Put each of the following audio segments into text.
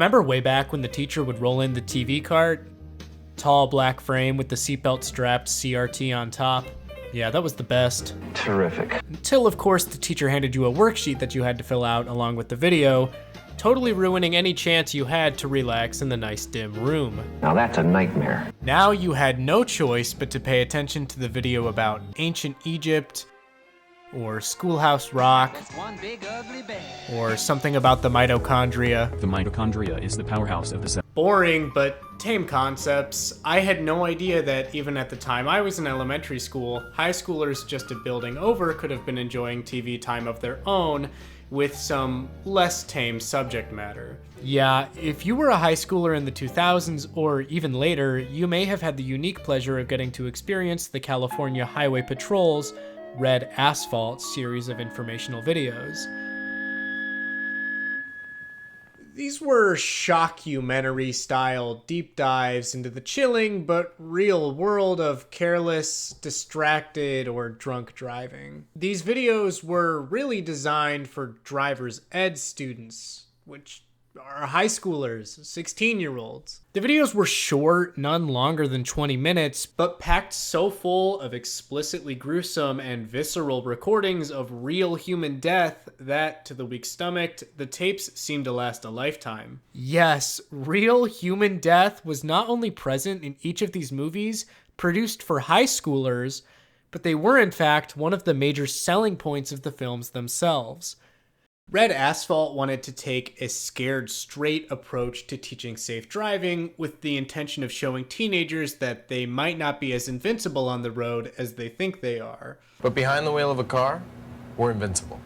Remember way back when the teacher would roll in the TV cart? Tall black frame with the seatbelt strapped CRT on top. Yeah, that was the best. Terrific. Until, of course, the teacher handed you a worksheet that you had to fill out along with the video, totally ruining any chance you had to relax in the nice dim room. Now that's a nightmare. Now you had no choice but to pay attention to the video about ancient Egypt, or Schoolhouse Rock, or something about the mitochondria. The mitochondria is the powerhouse of the cell. Boring, but tame concepts. I had no idea that even at the time I was in elementary school, high schoolers just a building over could have been enjoying TV time of their own with some less tame subject matter. Yeah, if you were a high schooler in the 2000s or even later, you may have had the unique pleasure of getting to experience the California Highway Patrol's Red Asphalt series of informational videos. These were shockumentary-style deep dives into the chilling but real world of careless, distracted, or drunk driving. These videos were really designed for driver's ed students, which are high schoolers, 16-year-olds. The videos were short, none longer than 20 minutes, but packed so full of explicitly gruesome and visceral recordings of real human death that, to the weak-stomached, the tapes seemed to last a lifetime. Yes, real human death was not only present in each of these movies, produced for high schoolers, but they were in fact one of the major selling points of the films themselves. Red Asphalt wanted to take a scared straight approach to teaching safe driving with the intention of showing teenagers that they might not be as invincible on the road as they think they are. But behind the wheel of a car, we're invincible.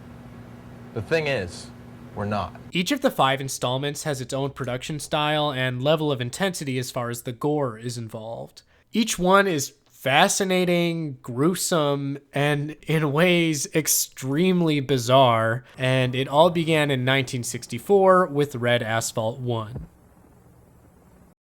The thing is, we're not. Each of the 5 installments has its own production style and level of intensity as far as the gore is involved. Each one is fascinating, gruesome, and in ways extremely bizarre, and it all began in 1964 with Red Asphalt 1.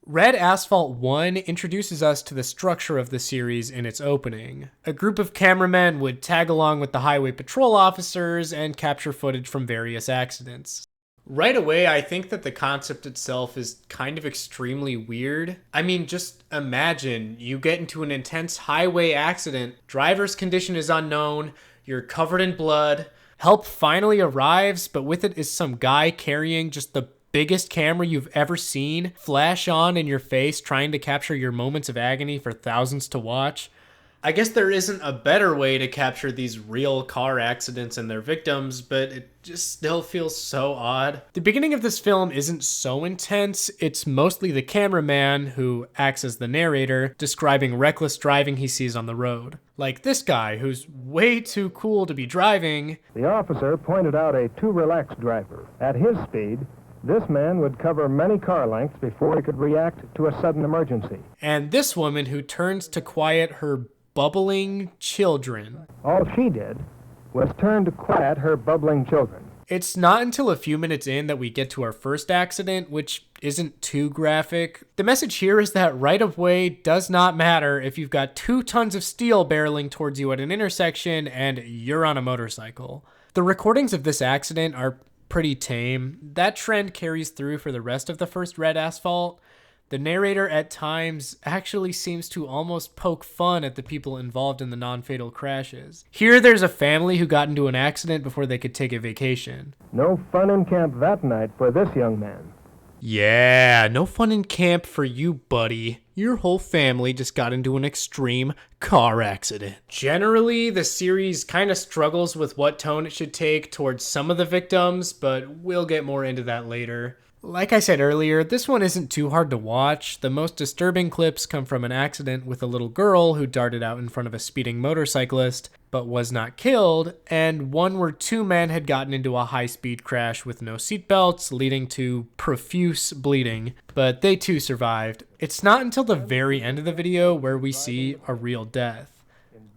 Red Asphalt 1 introduces us to the structure of the series in its opening. A group of cameramen would tag along with the highway patrol officers and capture footage from various accidents. Right away, I think that the concept itself is kind of extremely weird. I mean, just imagine you get into an intense highway accident, driver's condition is unknown, you're covered in blood, help finally arrives, but with it is some guy carrying just the biggest camera you've ever seen, flash on in your face, trying to capture your moments of agony for thousands to watch. I guess there isn't a better way to capture these real car accidents and their victims, but it just still feels so odd. The beginning of this film isn't so intense. It's mostly the cameraman, who acts as the narrator, describing reckless driving he sees on the road. Like this guy, who's way too cool to be driving. The officer pointed out a too relaxed driver. At his speed, this man would cover many car lengths before he could react to a sudden emergency. And this woman who turns to quiet her bubbling children. All she did was turn to quiet her bubbling children. It's not until a few minutes in that we get to our first accident, which isn't too graphic. The message here is that right-of-way does not matter if you've got 2 tons of steel barreling towards you at an intersection and you're on a motorcycle. The recordings of this accident are pretty tame. That trend carries through for the rest of the first Red Asphalt. The narrator at times actually seems to almost poke fun at the people involved in the non-fatal crashes. Here there's a family who got into an accident before they could take a vacation. No fun in camp that night for this young man. Yeah, no fun in camp for you, buddy. Your whole family just got into an extreme car accident. Generally, the series kind of struggles with what tone it should take towards some of the victims, but we'll get more into that later. Like I said earlier, this one isn't too hard to watch. The most disturbing clips come from an accident with a little girl who darted out in front of a speeding motorcyclist, but was not killed, and one where 2 men had gotten into a high-speed crash with no seatbelts, leading to profuse bleeding, but they too survived. It's not until the very end of the video where we see a real death.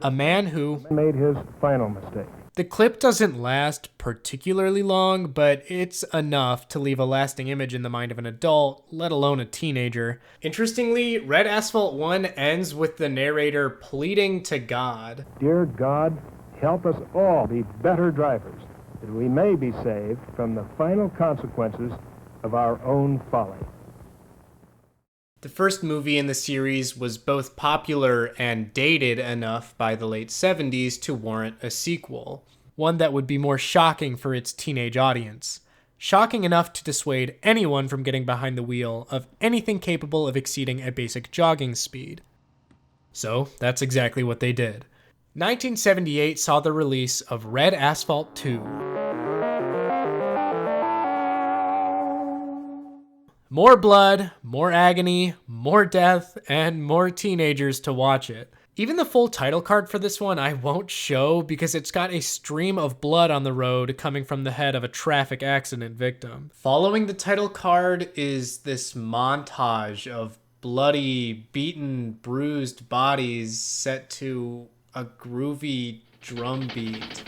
A man who made his final mistake. The clip doesn't last particularly long, but it's enough to leave a lasting image in the mind of an adult, let alone a teenager. Interestingly, Red Asphalt 1 ends with the narrator pleading to God. Dear God, help us all be better drivers, that we may be saved from the final consequences of our own folly. The first movie in the series was both popular and dated enough by the late 70s to warrant a sequel, one that would be more shocking for its teenage audience. Shocking enough to dissuade anyone from getting behind the wheel of anything capable of exceeding a basic jogging speed. So, that's exactly what they did. 1978 saw the release of Red Asphalt 2. More blood, more agony, more death, and more teenagers to watch it. Even the full title card for this one I won't show because it's got a stream of blood on the road coming from the head of a traffic accident victim. Following the title card is this montage of bloody, beaten, bruised bodies set to a groovy drum beat.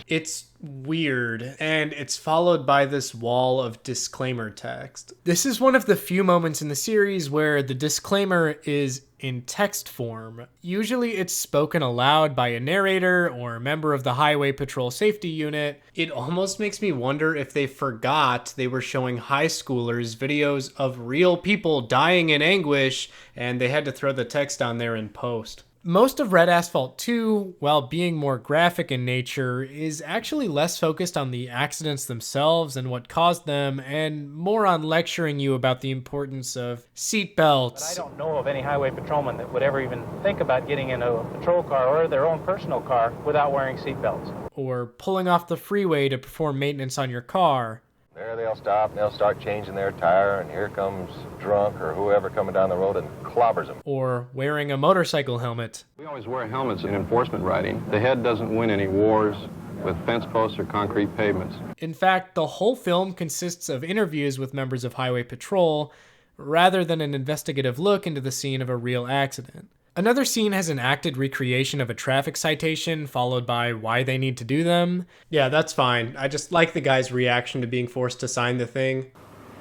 It's weird, and it's followed by this wall of disclaimer text. This is one of the few moments in the series where the disclaimer is in text form. Usually it's spoken aloud by a narrator or a member of the Highway Patrol Safety Unit. It almost makes me wonder if they forgot they were showing high schoolers videos of real people dying in anguish, and they had to throw the text on there in post. Most of Red Asphalt 2, while being more graphic in nature, is actually less focused on the accidents themselves and what caused them, and more on lecturing you about the importance of seatbelts. But I don't know of any highway patrolman that would ever even think about getting into a patrol car or their own personal car without wearing seatbelts. Or pulling off the freeway to perform maintenance on your car. There they'll stop and they'll start changing their tire, and here comes drunk or whoever coming down the road and clobbers them. Or wearing a motorcycle helmet. We always wear helmets in enforcement riding. The head doesn't win any wars with fence posts or concrete pavements. In fact, the whole film consists of interviews with members of Highway Patrol, rather than an investigative look into the scene of a real accident. Another scene has an acted recreation of a traffic citation, followed by why they need to do them. Yeah, that's fine. I just like the guy's reaction to being forced to sign the thing.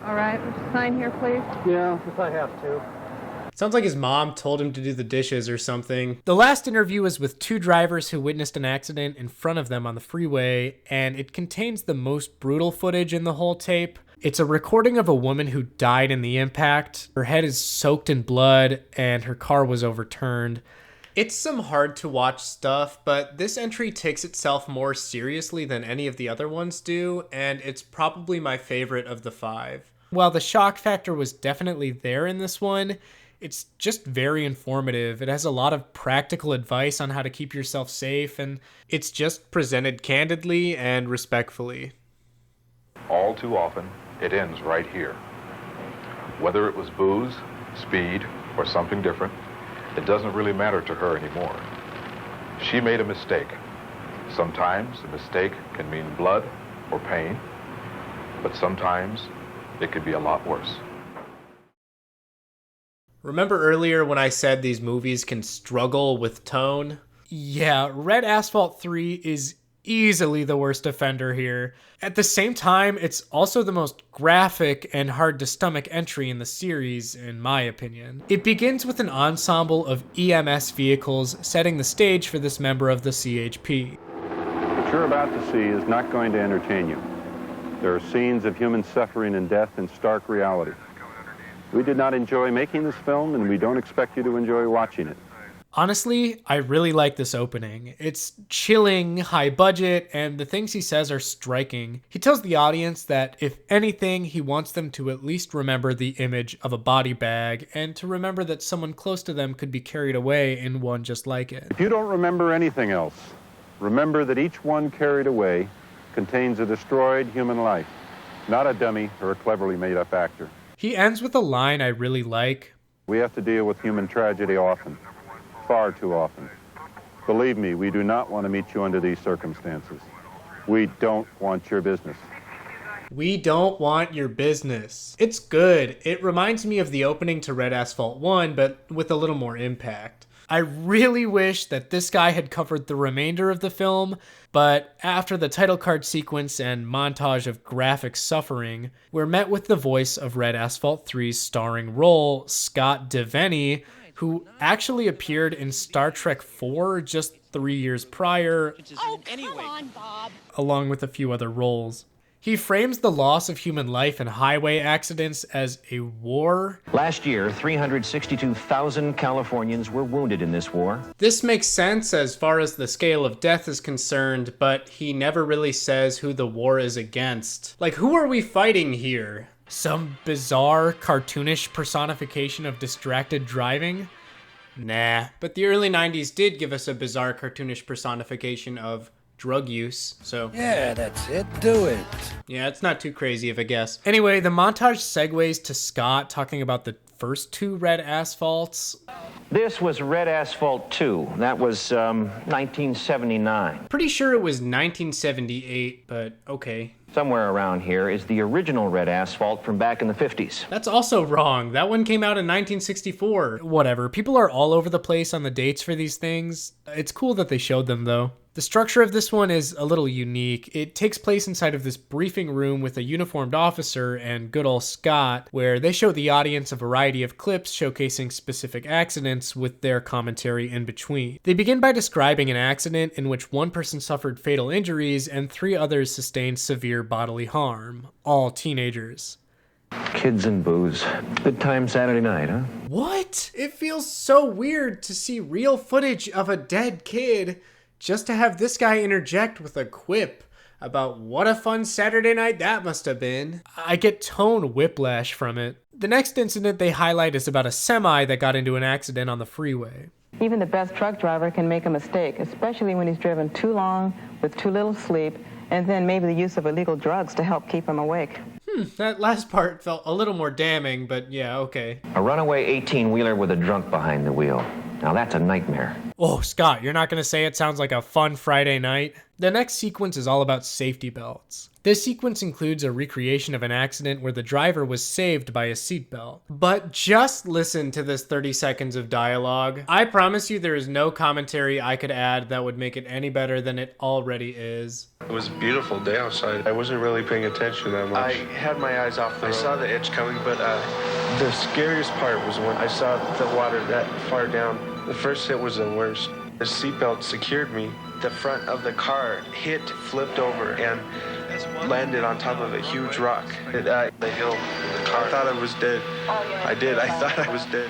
All right, would you sign here, please? Yeah, if I have to. Sounds like his mom told him to do the dishes or something. The last interview was with two drivers who witnessed an accident in front of them on the freeway, and it contains the most brutal footage in the whole tape. It's a recording of a woman who died in the impact. Her head is soaked in blood, and her car was overturned. It's some hard to watch stuff, but this entry takes itself more seriously than any of the other ones do, and it's probably my favorite of the 5. While the shock factor was definitely there in this one, it's just very informative. It has a lot of practical advice on how to keep yourself safe, and it's just presented candidly and respectfully. All too often, it ends right here. Whether it was booze, speed, or something different, it doesn't really matter to her anymore. She made a mistake. Sometimes a mistake can mean blood or pain, but sometimes it could be a lot worse. Remember earlier when I said these movies can struggle with tone? Yeah, Red Asphalt 3 is easily the worst offender here. At the same time, it's also the most graphic and hard to stomach entry in the series, in my opinion. It begins with an ensemble of EMS vehicles setting the stage for this member of the CHP. What you're about to see is not going to entertain you. There are scenes of human suffering and death in stark reality. We did not enjoy making this film, and we don't expect you to enjoy watching it. Honestly, I really like this opening. It's chilling, high budget, and the things he says are striking. He tells the audience that, if anything, he wants them to at least remember the image of a body bag, and to remember that someone close to them could be carried away in one just like it. If you don't remember anything else, remember that each one carried away contains a destroyed human life, not a dummy or a cleverly made-up actor. He ends with a line I really like. We have to deal with human tragedy often. Far too often. Believe me, we do not want to meet you under these circumstances. We don't want your business. We don't want your business. It's good. It reminds me of the opening to Red Asphalt 1, but with a little more impact. I really wish that this guy had covered the remainder of the film, but after the title card sequence and montage of graphic suffering, we're met with the voice of Red Asphalt 3's starring role, Scott Devaney, who actually appeared in Star Trek IV just 3 years prior, Oh, come on, Bob. along with a few other roles. He frames the loss of human life in highway accidents as a war. Last year, 362,000 Californians were wounded in this war. This makes sense as far as the scale of death is concerned, but he never really says who the war is against. Like, who are we fighting here? Some bizarre, cartoonish personification of distracted driving? Nah, but the early 90s did give us a bizarre, cartoonish personification of drug use, so... Yeah, that's it. Do it. Yeah, it's not too crazy of a guess. Anyway, the montage segues to Scott talking about the first two Red Asphalts. This was Red Asphalt 2. That was 1979. Pretty sure it was 1978, but okay. Somewhere around here is the original Red Asphalt from back in the 50s. That's also wrong. That one came out in 1964. Whatever. People are all over the place on the dates for these things. It's cool that they showed them, though. The structure of this one is a little unique. It takes place inside of this briefing room with a uniformed officer and good old Scott, where they show the audience a variety of clips showcasing specific accidents with their commentary in between. They begin by describing an accident in which one person suffered fatal injuries and 3 others sustained severe bodily harm, all teenagers. Kids and booze. Good time Saturday night, huh? What? It feels so weird to see real footage of a dead kid just to have this guy interject with a quip about what a fun Saturday night that must have been. I get tone whiplash from it. The next incident they highlight is about a semi that got into an accident on the freeway. Even the best truck driver can make a mistake, especially when he's driven too long with too little sleep, and then maybe the use of illegal drugs to help keep him awake. That last part felt a little more damning, but yeah, okay. A runaway 18-wheeler with a drunk behind the wheel. Now that's a nightmare. Oh, Scott, you're not going to say it sounds like a fun Friday night? The next sequence is all about safety belts. This sequence includes a recreation of an accident where the driver was saved by a seatbelt. But just listen to this 30 seconds of dialogue. I promise you there is no commentary I could add that would make it any better than it already is. It was a beautiful day outside. I wasn't really paying attention that much. I had my eyes off the road. I saw the edge coming, but the scariest part was when I saw the water that far down. The first hit was the worst. The seatbelt secured me. The front of the car flipped over, and landed on top of a huge rock. The hill, the car. I thought I was dead. I did. I thought I was dead.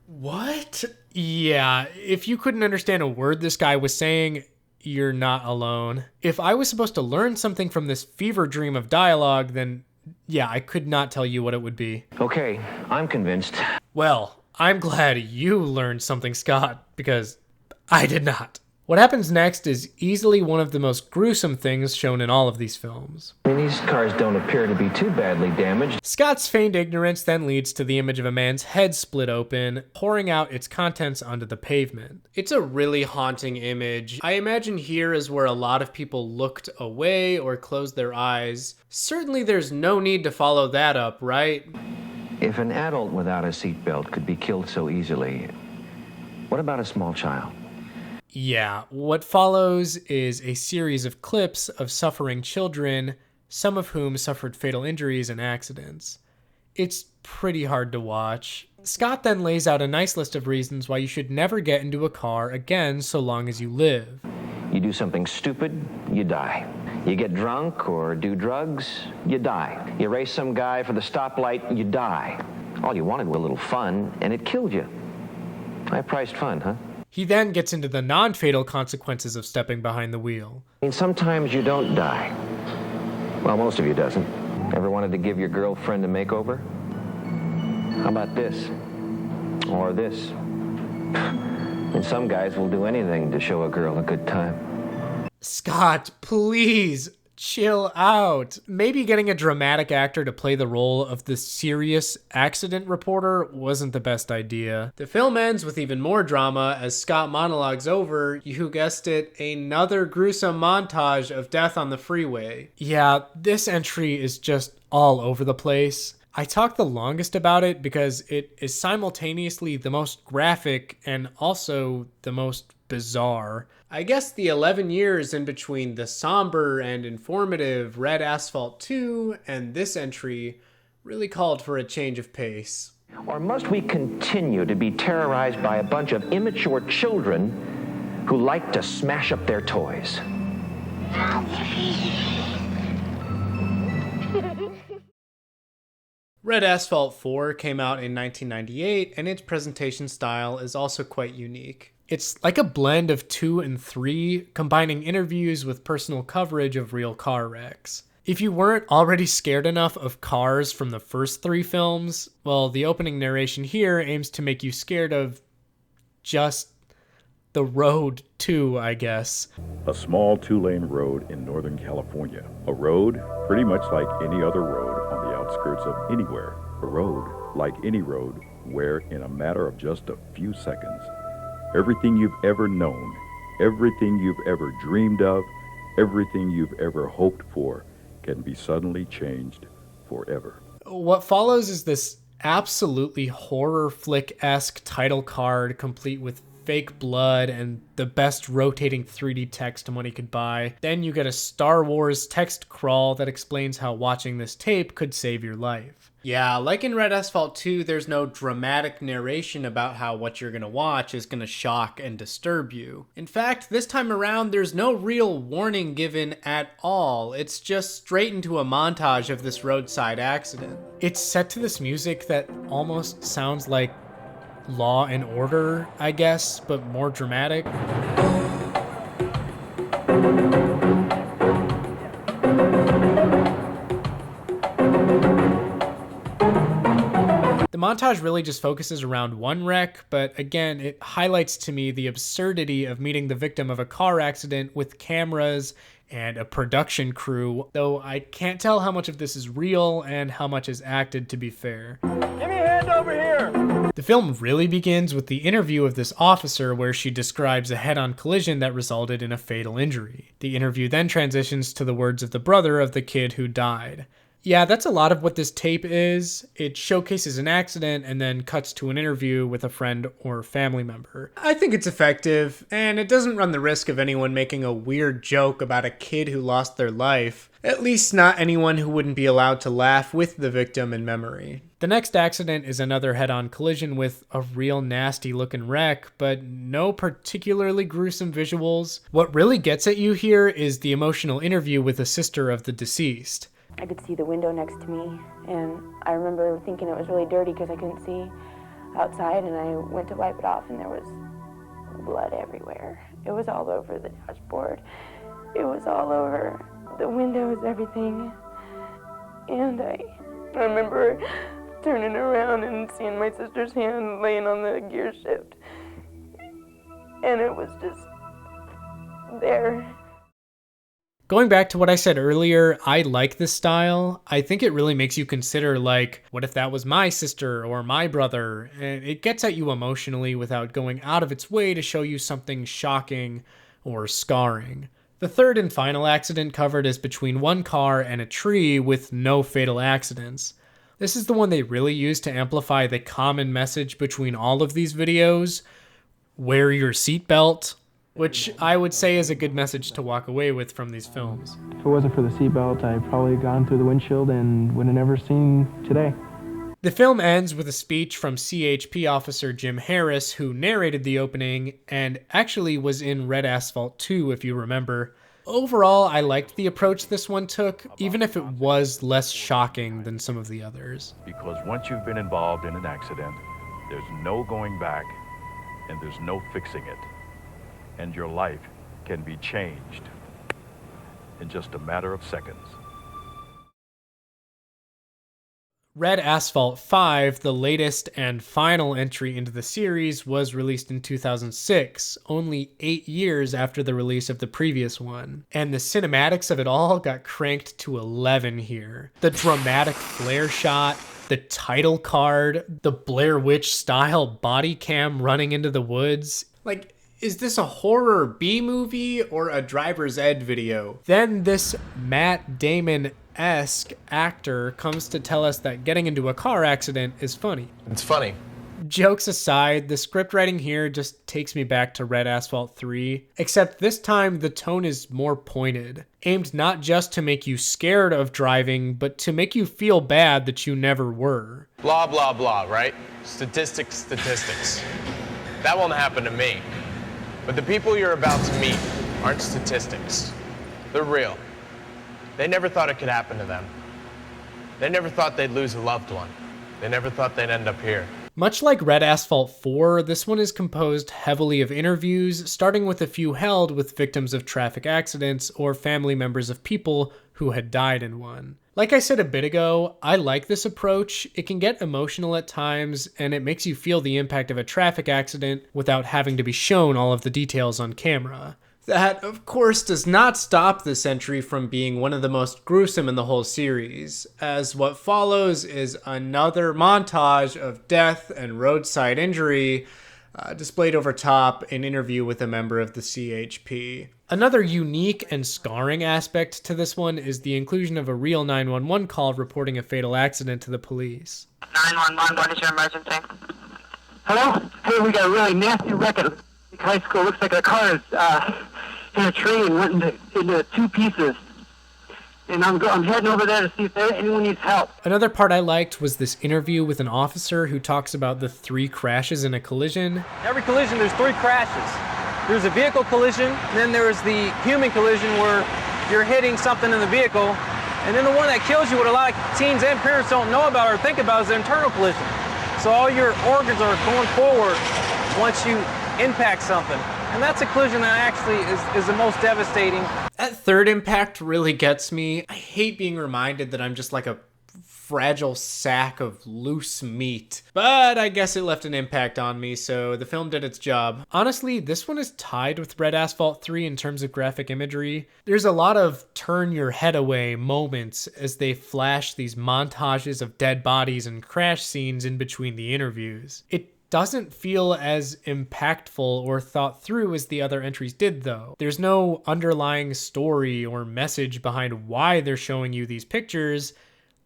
What? Yeah, if you couldn't understand a word this guy was saying, you're not alone. If I was supposed to learn something from this fever dream of dialogue, then yeah, I could not tell you what it would be. Okay, I'm convinced. Well, I'm glad you learned something, Scott, because I did not. What happens next is easily one of the most gruesome things shown in all of these films. I mean, these cars don't appear to be too badly damaged. Scott's feigned ignorance then leads to the image of a man's head split open, pouring out its contents onto the pavement. It's a really haunting image. I imagine here is where a lot of people looked away or closed their eyes. Certainly there's no need to follow that up, right? If an adult without a seatbelt could be killed so easily, what about a small child? Yeah, what follows is a series of clips of suffering children, some of whom suffered fatal injuries and accidents. It's pretty hard to watch. Scott then lays out a nice list of reasons why you should never get into a car again so long as you live. You do something stupid, you die. You get drunk or do drugs, you die. You race some guy for the stoplight, you die. All you wanted was a little fun, and it killed you. High-priced fun, huh? He then gets into the non-fatal consequences of stepping behind the wheel. I mean, sometimes you don't die. Well, most of you doesn't. Ever wanted to give your girlfriend a makeover? How about this? Or this? And some guys will do anything to show a girl a good time. Scott, please, chill out. Maybe getting a dramatic actor to play the role of the serious accident reporter wasn't the best idea. The film ends with even more drama as Scott monologues over, you guessed it, another gruesome montage of death on the freeway. Yeah, this entry is just all over the place. I talk the longest about it because it is simultaneously the most graphic and also the most bizarre. I guess the 11 years in between the somber and informative Red Asphalt 2 and this entry really called for a change of pace. Or must we continue to be terrorized by a bunch of immature children who like to smash up their toys? Red Asphalt 4 came out in 1998, and its presentation style is also quite unique. It's like a blend of 2 and 3, combining interviews with personal coverage of real car wrecks. If you weren't already scared enough of cars from the first 3 films, well, the opening narration here aims to make you scared of just the road too, I guess. A small 2-lane road in Northern California. A road pretty much like any other road on the outskirts of anywhere. A road like any road where in a matter of just a few seconds, everything you've ever known, everything you've ever dreamed of, everything you've ever hoped for can be suddenly changed forever. What follows is this absolutely horror flick-esque title card complete with fake blood and the best rotating 3D text money could buy. Then you get a Star Wars text crawl that explains how watching this tape could save your life. Yeah, like in Red Asphalt 2, there's no dramatic narration about how what you're gonna watch is gonna shock and disturb you. In fact, this time around, there's no real warning given at all. It's just straight into a montage of this roadside accident. It's set to this music that almost sounds like Law and Order, I guess, but more dramatic. The montage really just focuses around one wreck, but again, it highlights to me the absurdity of meeting the victim of a car accident with cameras and a production crew, though I can't tell how much of this is real and how much is acted, to be fair. Give me a hand over here! The film really begins with the interview of this officer where she describes a head-on collision that resulted in a fatal injury. The interview then transitions to the words of the brother of the kid who died. Yeah, that's a lot of what this tape is. It showcases an accident and then cuts to an interview with a friend or family member. I think it's effective, and it doesn't run the risk of anyone making a weird joke about a kid who lost their life. At least not anyone who wouldn't be allowed to laugh with the victim in memory. The next accident is another head-on collision with a real nasty looking wreck, but no particularly gruesome visuals. What really gets at you here is the emotional interview with a sister of the deceased. I could see the window next to me, and I remember thinking it was really dirty because I couldn't see outside, and I went to wipe it off, and there was blood everywhere. It was all over the dashboard. It was all over the windows, everything. And I remember turning around and seeing my sister's hand laying on the gear shift, and it was just there. Going back to what I said earlier, I like this style. I think it really makes you consider, like, what if that was my sister or my brother? And it gets at you emotionally without going out of its way to show you something shocking or scarring. The third and final accident covered is between one car and a tree with no fatal accidents. This is the one they really use to amplify the common message between all of these videos: wear your seatbelt. Which I would say is a good message to walk away with from these films. If it wasn't for the seatbelt, I'd probably gone through the windshield and would have never seen today. The film ends with a speech from CHP officer Jim Harris, who narrated the opening and actually was in Red Asphalt 2, if you remember. Overall, I liked the approach this one took, even if it was less shocking than some of the others. Because once you've been involved in an accident, there's no going back and there's no fixing it. And your life can be changed in just a matter of seconds. Red Asphalt 5, the latest and final entry into the series, was released in 2006, only 8 years after the release of the previous one. And the cinematics of it all got cranked to 11 here. The dramatic flare shot, the title card, the Blair Witch style body cam running into the woods. Like, is this a horror B-movie or a driver's ed video? Then this Matt Damon-esque actor comes to tell us that getting into a car accident is funny. It's funny. Jokes aside, the script writing here just takes me back to Red Asphalt 3, except this time the tone is more pointed, aimed not just to make you scared of driving, but to make you feel bad that you never were. Blah, blah, blah, right? Statistics, statistics. That won't happen to me. But the people you're about to meet aren't statistics. They're real. They never thought it could happen to them. They never thought they'd lose a loved one. They never thought they'd end up here. Much like Red Asphalt 4, this one is composed heavily of interviews, starting with a few held with victims of traffic accidents or family members of people who had died in one. Like I said a bit ago, I like this approach. It can get emotional at times, and it makes you feel the impact of a traffic accident without having to be shown all of the details on camera. That, of course, does not stop this entry from being one of the most gruesome in the whole series, as what follows is another montage of death and roadside injury displayed over top an interview with a member of the CHP. Another unique and scarring aspect to this one is the inclusion of a real 911 call reporting a fatal accident to the police. 911, what is your emergency? Hello? Hey, we got a really nasty wreck at high school. Looks like a car is hit a tree and went into two pieces. And I'm heading over there to see if anyone needs help. Another part I liked was this interview with an officer who talks about the 3 crashes in a collision. Every collision, there's 3 crashes. There's a vehicle collision, and then there's the human collision where you're hitting something in the vehicle, and then the one that kills you, what a lot of teens and parents don't know about or think about, is the internal collision. So all your organs are going forward once you impact something. And that's a collision that actually is the most devastating. That third impact really gets me. I hate being reminded that I'm just like a fragile sack of loose meat. But I guess it left an impact on me, so the film did its job. Honestly, this one is tied with Red Asphalt 3 in terms of graphic imagery. There's a lot of turn your head away moments as they flash these montages of dead bodies and crash scenes in between the interviews. It doesn't feel as impactful or thought through as the other entries did, though. There's no underlying story or message behind why they're showing you these pictures.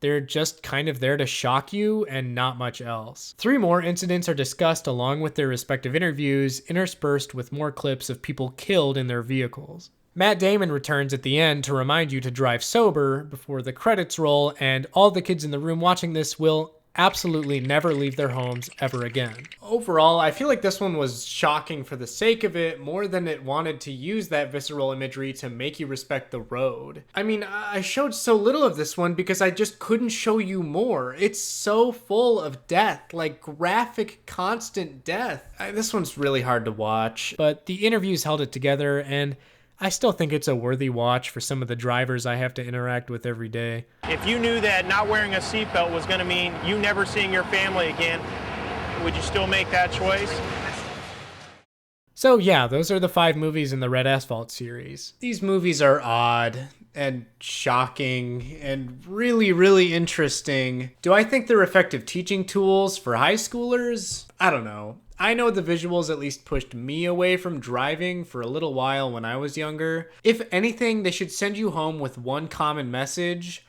They're just kind of there to shock you and not much else. 3 more incidents are discussed along with their respective interviews, interspersed with more clips of people killed in their vehicles. Matt Damon returns at the end to remind you to drive sober before the credits roll, and all the kids in the room watching this will absolutely never leave their homes ever again. Overall, I feel like this one was shocking for the sake of it more than it wanted to use that visceral imagery to make you respect the road. I mean, I showed so little of this one because I just couldn't show you more. It's so full of death, like graphic, constant death. This one's really hard to watch, but the interviews held it together, and I still think it's a worthy watch for some of the drivers I have to interact with every day. If you knew that not wearing a seatbelt was going to mean you never seeing your family again, would you still make that choice? So yeah, those are the 5 movies in the Red Asphalt series. These movies are odd and shocking and really, really interesting. Do I think they're effective teaching tools for high schoolers? I don't know. I know the visuals at least pushed me away from driving for a little while when I was younger. If anything, they should send you home with one common message.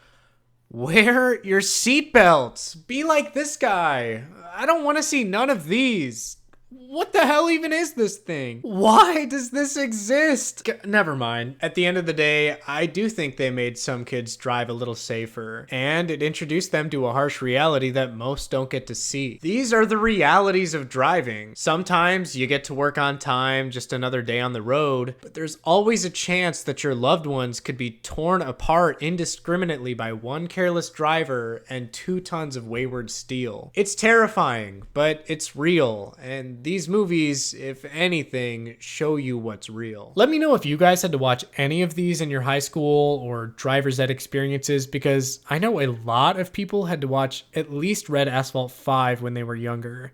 Wear your seatbelts. Be like this guy. I don't want to see none of these. What the hell even is this thing? Why does this exist? Never mind. At the end of the day, I do think they made some kids drive a little safer, and it introduced them to a harsh reality that most don't get to see. These are the realities of driving. Sometimes you get to work on time, just another day on the road, but there's always a chance that your loved ones could be torn apart indiscriminately by one careless driver and 2 tons of wayward steel. It's terrifying, but it's real, and these movies, if anything, show you what's real. Let me know if you guys had to watch any of these in your high school or driver's ed experiences, because I know a lot of people had to watch at least Red Asphalt 5 when they were younger.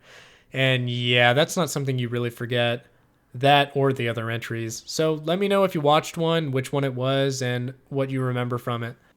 And yeah, that's not something you really forget. That or the other entries. So let me know if you watched one, which one it was, and what you remember from it.